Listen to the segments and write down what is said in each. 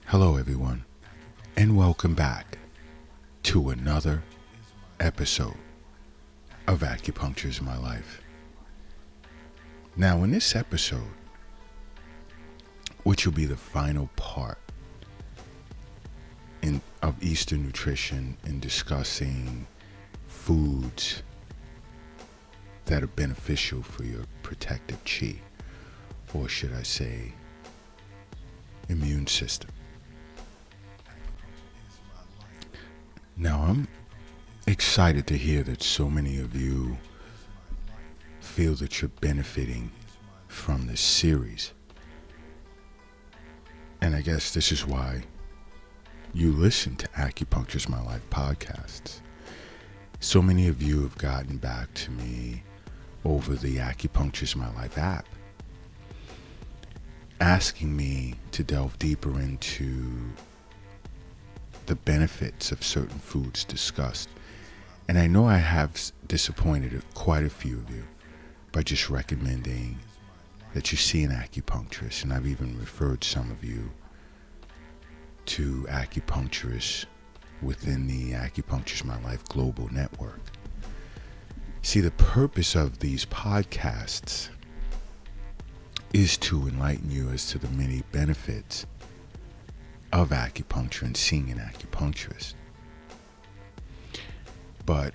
Hello, everyone, and welcome back to another episode of Acupuncture is My Life. Now, in this episode, which will be the final part of Eastern nutrition in discussing foods that are beneficial for your protective chi, or should I say, immune system. Now, I'm excited to hear that so many of you feel that you're benefiting from this series. And I guess this is why you listen to Acupuncture is My Life podcasts. So many of you have gotten back to me over the Acupuncture is My Life app, asking me to delve deeper into the benefits of certain foods discussed. And I know I have disappointed quite a few of you by just recommending that you see an acupuncturist, and I've even referred some of you to acupuncturists within the Acupuncture is My Life global network. See, the purpose of these podcasts is to enlighten you as to the many benefits of acupuncture and seeing an acupuncturist. But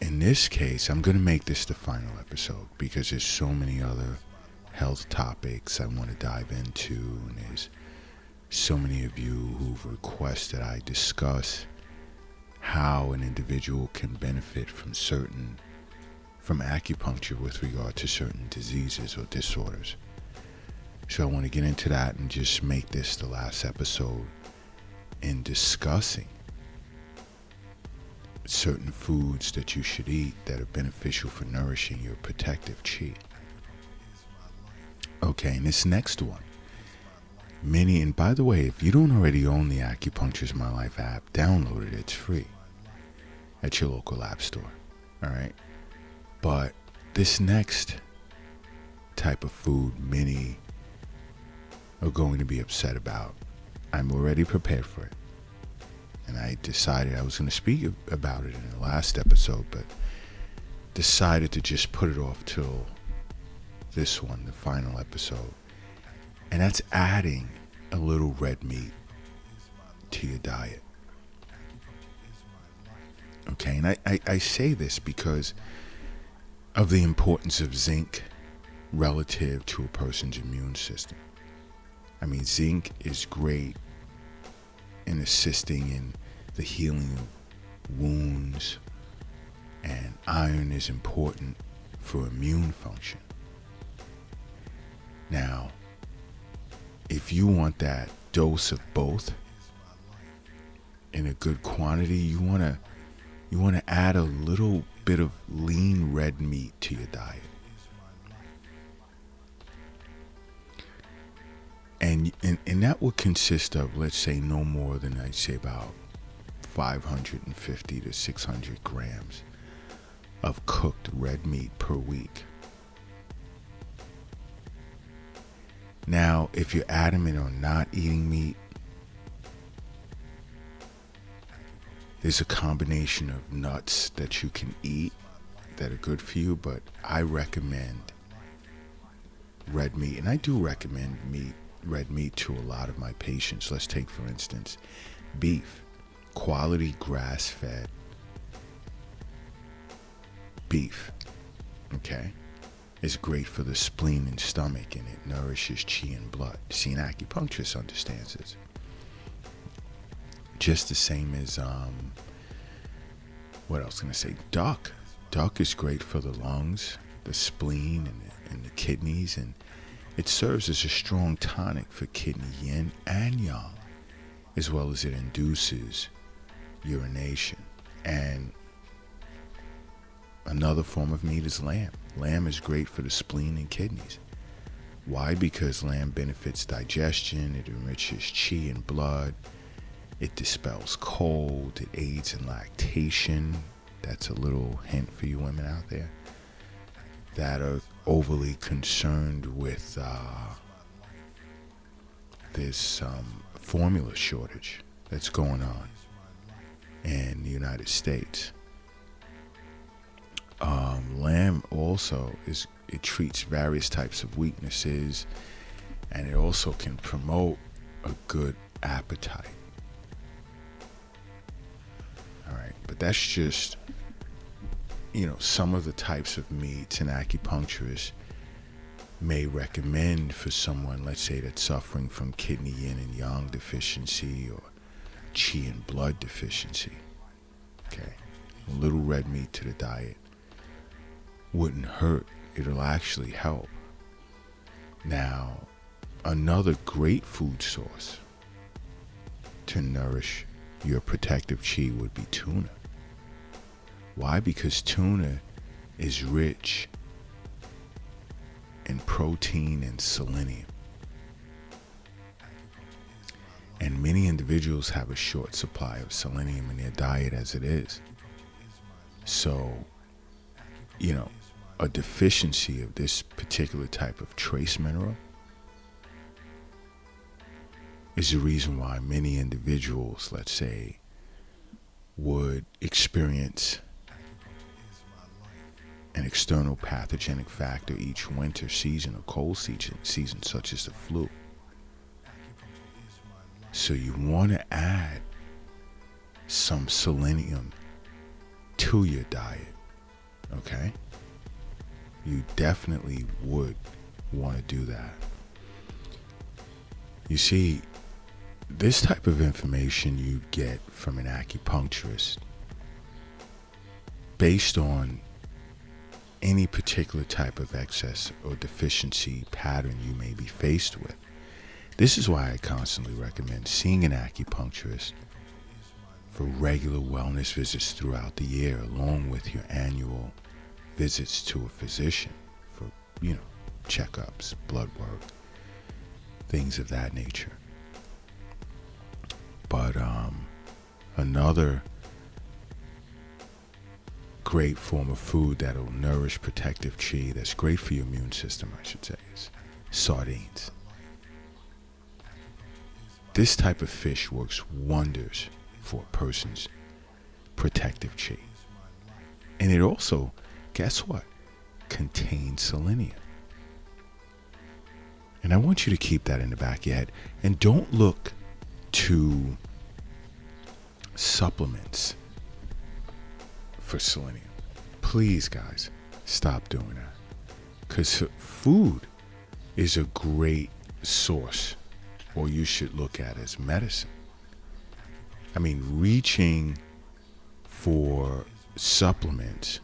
in this case, I'm going to make this the final episode because there's so many other health topics I want to dive into, and there's so many of you who've requested I discuss how an individual can benefit from acupuncture with regard to certain diseases or disorders. So I want to get into that and just make this the last episode in discussing certain foods that you should eat that are beneficial for nourishing your protective chi. Okay, and this next one, and by the way, if you don't already own the Acupuncture is My Life app, download it. It's free at your local app store. All right, but this next type of food, many are going to be upset about. I'm already prepared for it. And I decided I was going to speak about it in the last episode, but decided to just put it off till this one, the final episode. And that's adding a little red meat to your diet. Okay, and I say this because of the importance of zinc relative to a person's immune system. I mean, zinc is great in assisting in the healing of wounds, and iron is important for immune function. Now, if you want that dose of both in a good quantity, you want to add a little bit of lean red meat to your diet. And that will consist of, let's say, no more than, I'd say, about 550 to 600 grams of cooked red meat per week. Now, if you're adamant on not eating meat, there's a combination of nuts that you can eat that are good for you, but I recommend red meat, and I do recommend red meat to a lot of my patients. Let's take, for instance, beef. Quality grass-fed beef, okay, is great for the spleen and stomach, and it nourishes chi and blood. See, an acupuncturist understands this. Just the same as, what else can I say? Duck. Duck is great for the lungs, the spleen, and the kidneys, and it serves as a strong tonic for kidney yin and yang, as well as it induces urination. And another form of meat is lamb. Lamb is great for the spleen and kidneys. Why? Because lamb benefits digestion, it enriches chi and blood, it dispels cold, it aids in lactation. That's a little hint for you women out there that are overly concerned with this formula shortage that's going on in the United States. Lamb also it treats various types of weaknesses, and it also can promote a good appetite. All right, but that's just, some of the types of meats an acupuncturist may recommend for someone, let's say, that's suffering from kidney yin and yang deficiency or qi and blood deficiency. Okay, a little red meat to the diet wouldn't hurt. It'll actually help. Now, another great food source to nourish your protective qi would be tuna. Why? Because tuna is rich in protein and selenium. And many individuals have a short supply of selenium in their diet as it is. So, a deficiency of this particular type of trace mineral is the reason why many individuals, let's say, would experience an external pathogenic factor each winter season or cold season such as the flu. So you want to add some selenium to your diet, okay? You definitely would want to do that. You see, this type of information you get from an acupuncturist based on any particular type of excess or deficiency pattern you may be faced with. This is why I constantly recommend seeing an acupuncturist for regular wellness visits throughout the year, along with your annual visits to a physician for, checkups, blood work, things of that nature. But another great form of food that'll nourish protective qi, that's great for your immune system, I should say, is sardines. This type of fish works wonders for a person's protective qi. And it also, guess what, contains selenium. And I want you to keep that in the back of your head. And don't look to supplements for selenium. Please, guys, stop doing that. Because food is a great source, or you should look at as medicine. I mean, reaching for supplements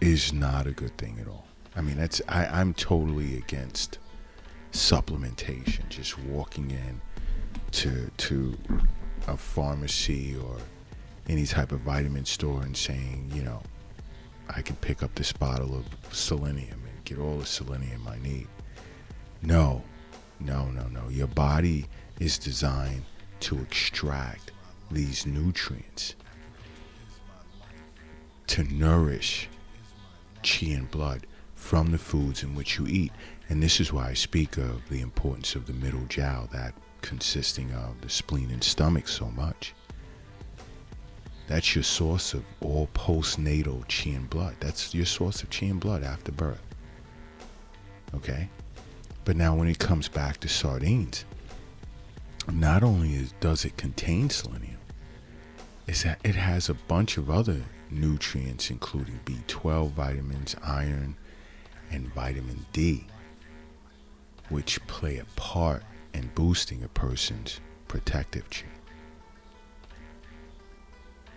is not a good thing at all. I mean, I'm totally against supplementation. Just walking in to a pharmacy or any type of vitamin store and saying, I can pick up this bottle of selenium and get all the selenium I need. No. Your body is designed to extract these nutrients to nourish qi and blood from the foods in which you eat. And this is why I speak of the importance of the middle jiao, that consisting of the spleen and stomach so much. That's your source of all postnatal qi and blood. That's your source of qi and blood after birth. Okay? But now when it comes back to sardines, not only does it contain selenium, is that it has a bunch of other nutrients, including B12 vitamins, iron, and vitamin D, which play a part in boosting a person's protective qi.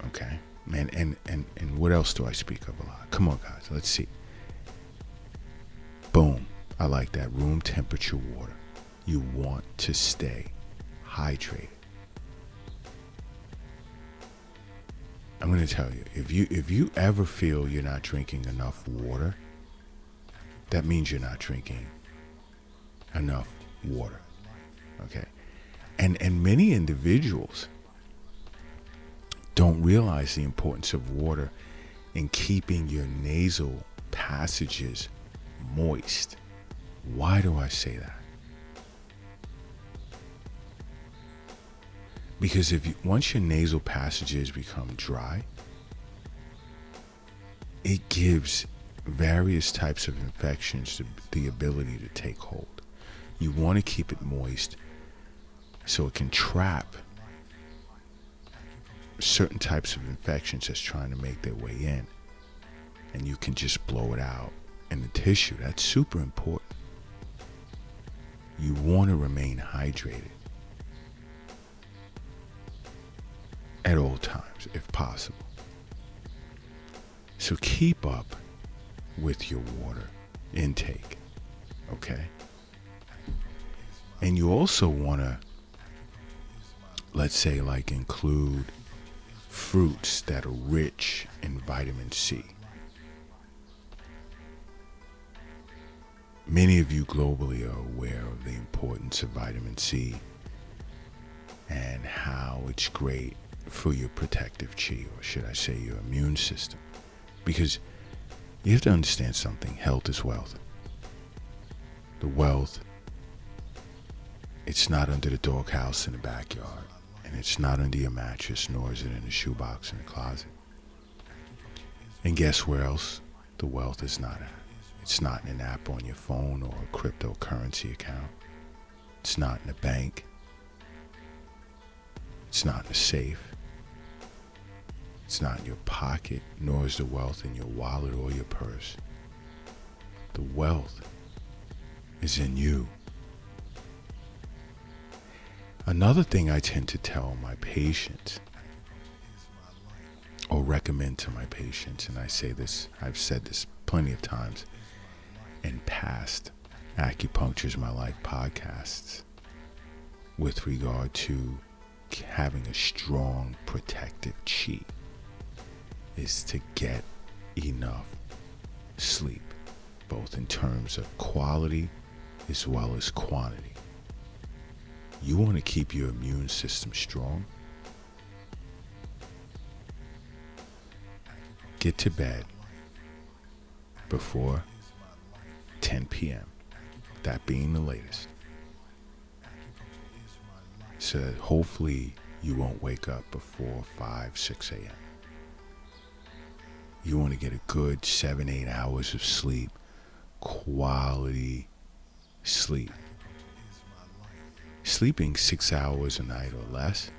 Okay? Man, and what else do I speak of a lot? Come on, guys, let's see. Boom. I like that. Room temperature water. You want to stay hydrated. I'm going to tell you, if you ever feel you're not drinking enough water, that means you're not drinking enough water. Okay? And many individuals don't realize the importance of water in keeping your nasal passages moist. Why do I say that? Because once your nasal passages become dry, it gives various types of infections the ability to take hold. You want to keep it moist so it can trap certain types of infections that's trying to make their way in, and you can just blow it out in the tissue. That's super important. You want to remain hydrated at all times if possible. So keep up with your water intake, okay? And you also want to, let's say, like, include fruits that are rich in vitamin C. Many of you globally are aware of the importance of vitamin C and how it's great for your protective chi, or should I say your immune system. Because you have to understand something. Health is wealth. The wealth, it's not under the doghouse in the backyard, and it's not under your mattress, nor is it in a shoebox in the closet. And guess where else the wealth is not at? It's not in an app on your phone or a cryptocurrency account. It's not in a bank. It's not in a safe. It's not in your pocket, nor is the wealth in your wallet or your purse. The wealth is in you. Another thing I tend to tell my patients, or recommend to my patients, and I say this, I've said this plenty of times in past Acupuncture's My Life podcasts, with regard to having a strong protective chi, is to get enough sleep, both in terms of quality as well as quantity. You want to keep your immune system strong? Get to bed before 10 p.m., that being the latest, so that hopefully you won't wake up before 5, 6 a.m. You want to get a good 7-8 hours of sleep, quality sleep. Sleeping 6 hours a night or less,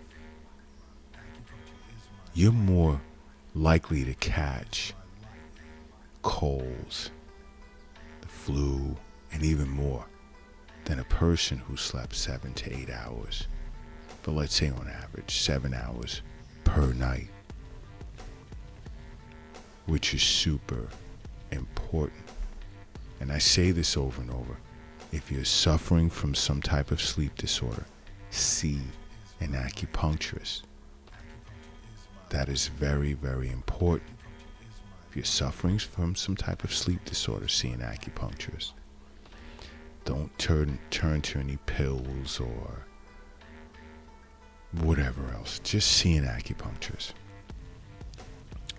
you're more likely to catch colds, the flu, and even more than a person who slept 7 to 8 hours, but let's say on average 7 hours per night, which is super important. And I say this over and over. If you're suffering from some type of sleep disorder, see an acupuncturist. That is very, very important. If you're suffering from some type of sleep disorder, see an acupuncturist. Don't turn to any pills or whatever else. Just see an acupuncturist.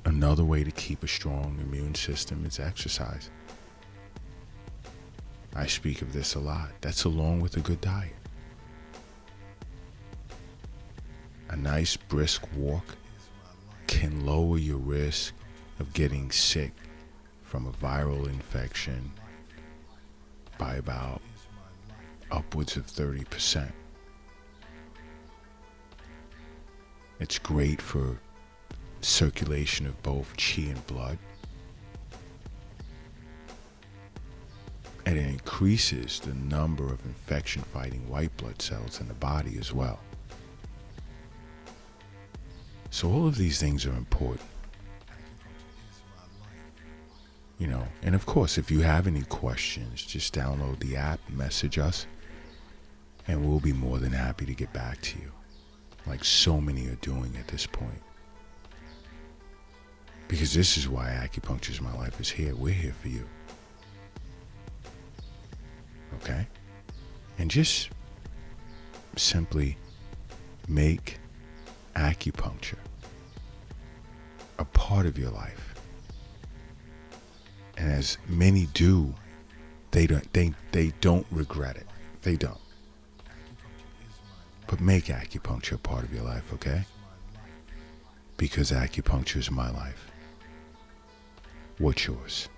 Another way to keep a strong immune system is exercise. I speak of this a lot. That's along with a good diet. A nice brisk walk can lower your risk of getting sick from a viral infection by about upwards of 30%. It's great for circulation of both chi and blood, and it increases the number of infection-fighting white blood cells in the body as well. So all of these things are important. You know, and of course, if you have any questions, just download the app, message us, and we'll be more than happy to get back to you, like so many are doing at this point. Because this is why Acupuncture's My Life is here. We're here for you. Okay? And just simply make acupuncture a part of your life. And as many do, they don't regret it. They don't. But make acupuncture a part of your life, okay? Because acupuncture is my life. What's yours?